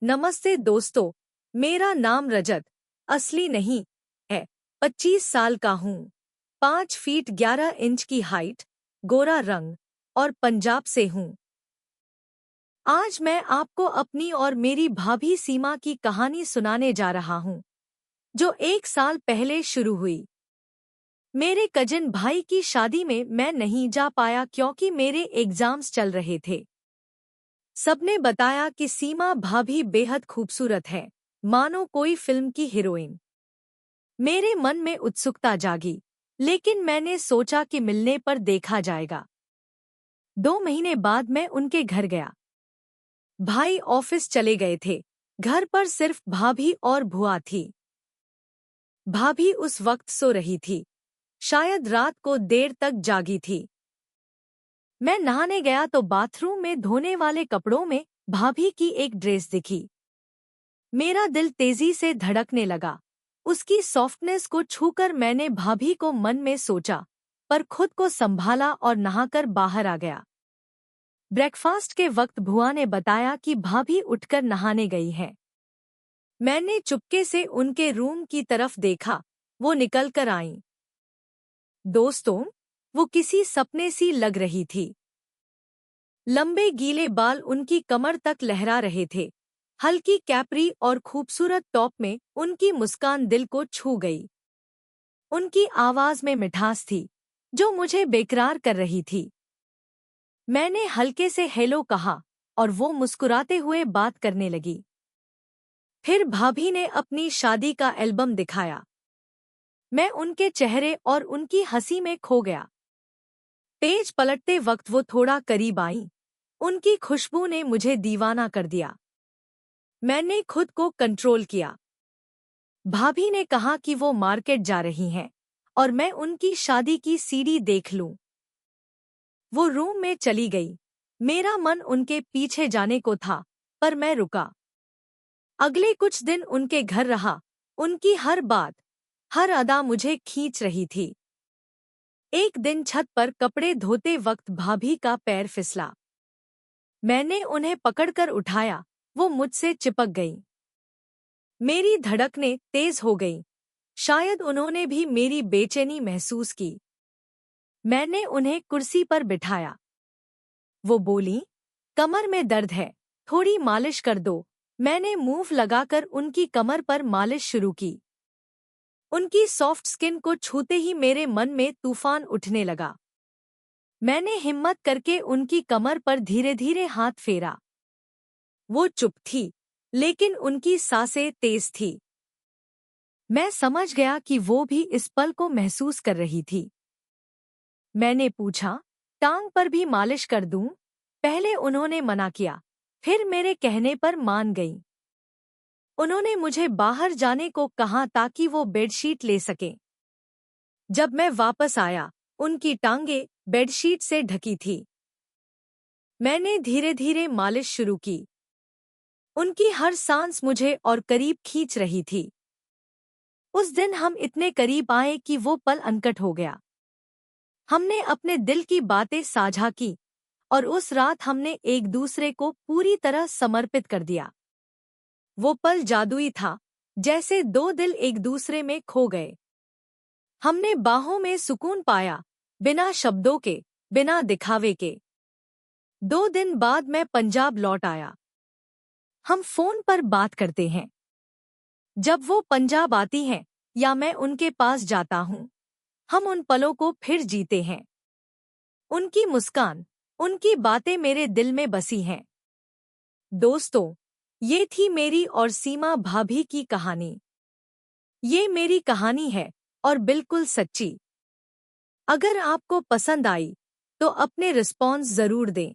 नमस्ते दोस्तों, मेरा नाम रजत असली नहीं है। 25 साल का हूँ, 5 फीट 11 इंच की हाइट, गोरा रंग और पंजाब से हूँ। आज मैं आपको अपनी और मेरी भाभी सीमा की कहानी सुनाने जा रहा हूँ, जो 1 साल पहले शुरू हुई। मेरे कजिन भाई की शादी में मैं नहीं जा पाया क्योंकि मेरे एग्जाम्स चल रहे थे। सबने बताया कि सीमा भाभी बेहद खूबसूरत है, मानो कोई फिल्म की हीरोइन। मेरे मन में उत्सुकता जागी, लेकिन मैंने सोचा कि मिलने पर देखा जाएगा। 2 महीने बाद मैं उनके घर गया। भाई ऑफिस चले गए थे, घर पर सिर्फ भाभी और भुआ थी। भाभी उस वक्त सो रही थी, शायद रात को देर तक जागी थी। मैं नहाने गया तो बाथरूम में धोने वाले कपड़ों में भाभी की एक ड्रेस दिखी। मेरा दिल तेजी से धड़कने लगा। उसकी सॉफ्टनेस को छूकर मैंने भाभी को मन में सोचा, पर खुद को संभाला और नहाकर बाहर आ गया। ब्रेकफास्ट के वक्त भुआ ने बताया कि भाभी उठकर नहाने गई है। मैंने चुपके से उनके रूम की तरफ देखा, वो निकलकर आईं। दोस्तों, वो किसी सपने सी लग रही थी। लंबे गीले बाल उनकी कमर तक लहरा रहे थे। हल्की कैपरी और खूबसूरत टॉप में उनकी मुस्कान दिल को छू गई। उनकी आवाज में मिठास थी, जो मुझे बेकरार कर रही थी। मैंने हल्के से हेलो कहा और वो मुस्कुराते हुए बात करने लगी। फिर भाभी ने अपनी शादी का एल्बम दिखाया। मैं उनके चेहरे और उनकी हंसी में खो गया। पेज पलटते वक्त वो थोड़ा करीब आईं। उनकी खुशबू ने मुझे दीवाना कर दिया। मैंने खुद को कंट्रोल किया। भाभी ने कहा कि वो मार्केट जा रही हैं और मैं उनकी शादी की सीडी देख लूं। वो रूम में चली गई। मेरा मन उनके पीछे जाने को था, पर मैं रुका। अगले कुछ दिन उनके घर रहा। उनकी हर बात, हर अदा मुझे खींच रही थी। एक दिन छत पर कपड़े धोते वक्त भाभी का पैर फिसला। मैंने उन्हें पकड़कर उठाया, वो मुझसे चिपक गई। मेरी धड़कनें तेज हो गईं। शायद उन्होंने भी मेरी बेचैनी महसूस की। मैंने उन्हें कुर्सी पर बिठाया। वो बोली, कमर में दर्द है, थोड़ी मालिश कर दो। मैंने मूव लगाकर उनकी कमर पर मालिश शुरू की। उनकी सॉफ्ट स्किन को छूते ही मेरे मन में तूफान उठने लगा। मैंने हिम्मत करके उनकी कमर पर धीरे-धीरे हाथ फेरा। वो चुप थी, लेकिन उनकी सांसें तेज थी। मैं समझ गया कि वो भी इस पल को महसूस कर रही थी। मैंने पूछा, टांग पर भी मालिश कर दूं? पहले उन्होंने मना किया, फिर मेरे कहने पर मान गईं। उन्होंने मुझे बाहर जाने को कहा ताकि वो बेडशीट ले सकें। जब मैं वापस आया, उनकी टांगें बेडशीट से ढकी थी। मैंने धीरे-धीरे मालिश शुरू की। उनकी हर सांस मुझे और करीब खींच रही थी। उस दिन हम इतने करीब आए कि वो पल अनकट हो गया। हमने अपने दिल की बातें साझा की और उस रात हमने एक दूसरे को पूरी तरह समर्पित कर दिया। वो पल जादुई था, जैसे 2 दिल एक दूसरे में खो गए। हमने बाहों में सुकून पाया, बिना शब्दों के, बिना दिखावे के। 2 दिन बाद मैं पंजाब लौट आया। हम फोन पर बात करते हैं। जब वो पंजाब आती हैं या मैं उनके पास जाता हूँ, हम उन पलों को फिर जीते हैं। उनकी मुस्कान, उनकी बातें मेरे दिल में बसी हैं। दोस्तों, ये थी मेरी और सीमा भाभी की कहानी। ये मेरी कहानी है और बिल्कुल सच्ची। अगर आपको पसंद आई, तो अपने रिस्पॉन्स जरूर दें।